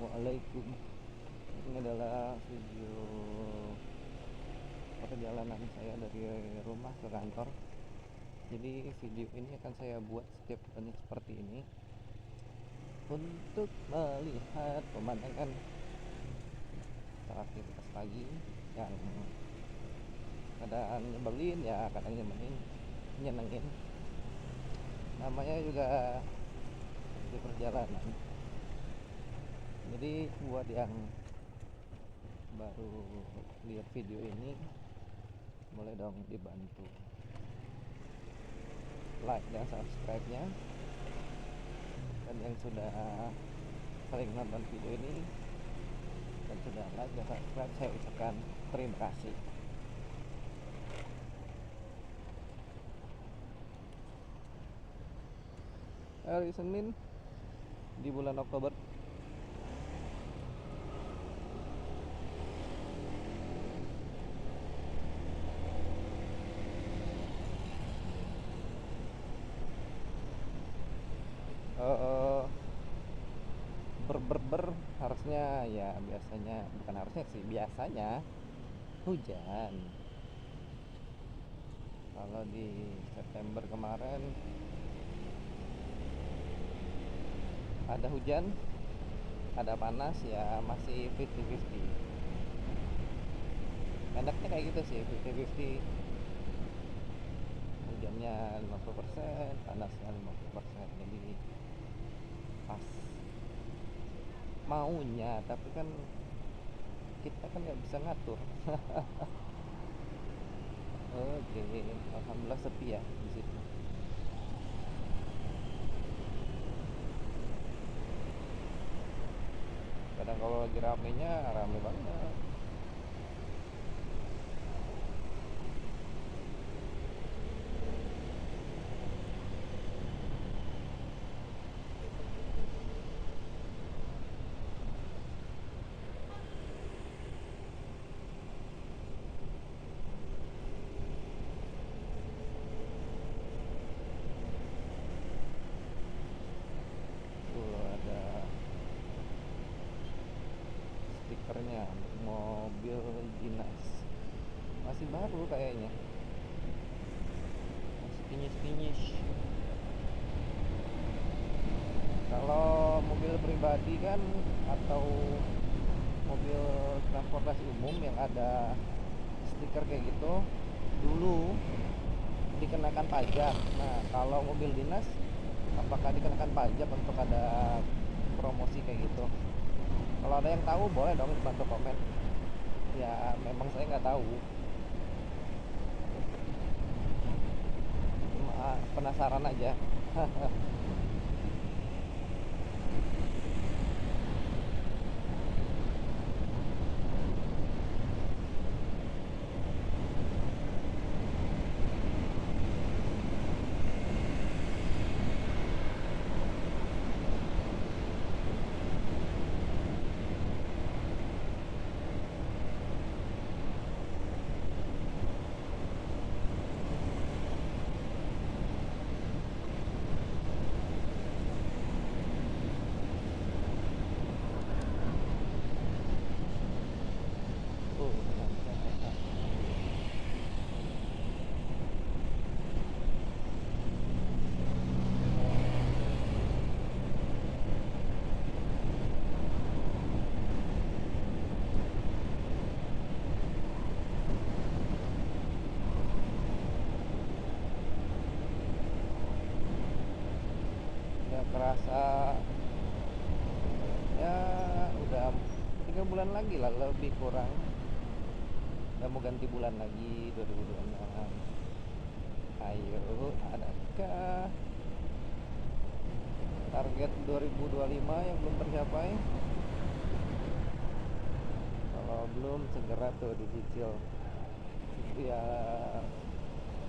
Assalamualaikum. Ini adalah video perjalanan saya dari rumah ke kantor. Jadi video ini akan saya buat setiap harinya seperti ini untuk melihat pemandangan saat aktivitas pagi yang kadang nyebelin ya, kadang nyenengin. Namanya juga di perjalanan. Jadi buat yang baru lihat video ini, boleh dong dibantu like dan subscribe-nya, dan yang sudah sering nonton video ini dan sudah like dan subscribe, saya ucapkan terima kasih. Hari Senin di bulan Oktober. Ber harusnya ya, biasanya bukan harusnya sih, biasanya hujan. Kalau di September kemarin ada hujan, ada panas, ya masih 50-50. Enaknya kayak gitu sih, 50-50. Hujannya 50%, panasnya 50%. Jadi pas maunya, tapi kan kita kan nggak bisa ngatur. Oke, alhamdulillah sepi ya di situ. Kadang kalau lagi ramenya, rame banget. Tuh ada stikernya, mobil dinas. Masih baru kayaknya, masih kinyis-kinyis. Kalau mobil pribadi kan, atau mobil transportasi umum yang ada stiker kayak gitu, dulu dikenakan pajak. Nah, kalau mobil dinas, apakah dikenakan pajak untuk ada promosi kayak gitu? Kalau ada yang tahu, boleh dong bantu komen. Ya, memang saya nggak tahu. Cuma penasaran aja. Ya kerasa ya, udah 3 bulan lagi lah, lebih kurang. Udah mau ganti bulan lagi, 2026. Ayo, adakah target 2025 yang belum tercapai? Kalau belum, segera tuh dicicil. Itu ya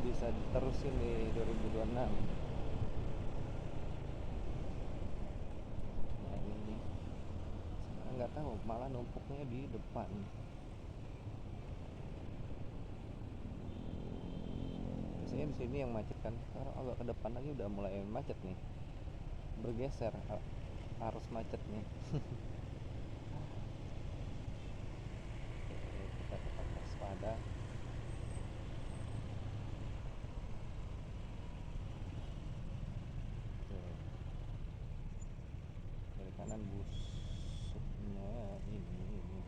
bisa diterusin di 2026. Nah ini sekarang nggak tahu, malah numpuknya di depan. Biasanya di sini yang macet kan, sekarang agak ke depan lagi udah mulai macet nih, bergeser arus macetnya. busuknya ini.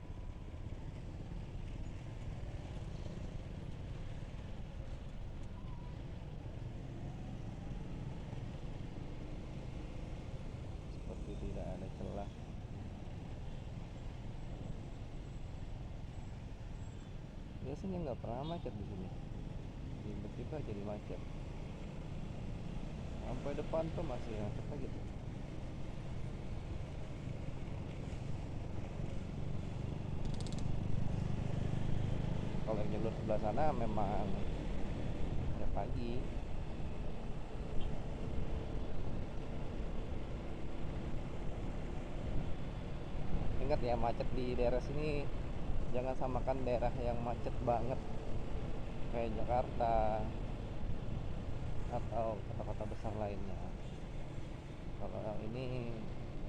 Seperti tidak ada celah. Biasanya nggak pernah macet di sini, tiba-tiba jadi macet. Sampai depan tuh masih macet lagi tuh. Kalau yang jalur sebelah sana memang ya pagi. Ingat ya, macet di daerah sini jangan samakan daerah yang macet banget kayak Jakarta atau kota-kota besar lainnya. Kalau yang ini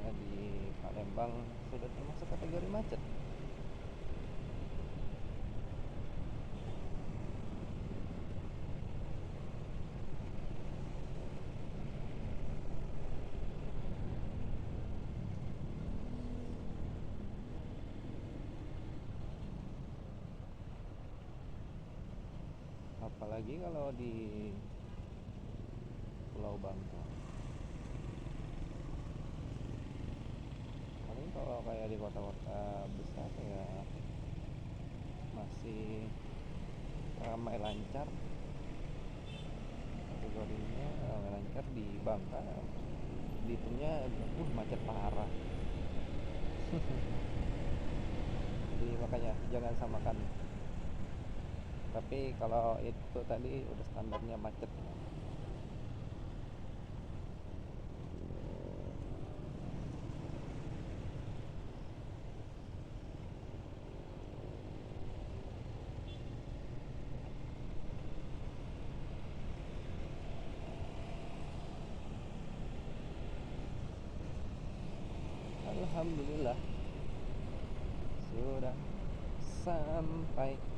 ya, di Palembang sudah termasuk kategori macet. Apalagi kalau di Pulau Bangka. Paling kalau kayak di kota-kota besar ya masih ramai lancar, kategorinya ramai lancar. Di Bangka dihitungnya macet parah. Jadi makanya jangan samakan. Tapi kalau itu tadi udah standarnya macet. Alhamdulillah sudah sampai.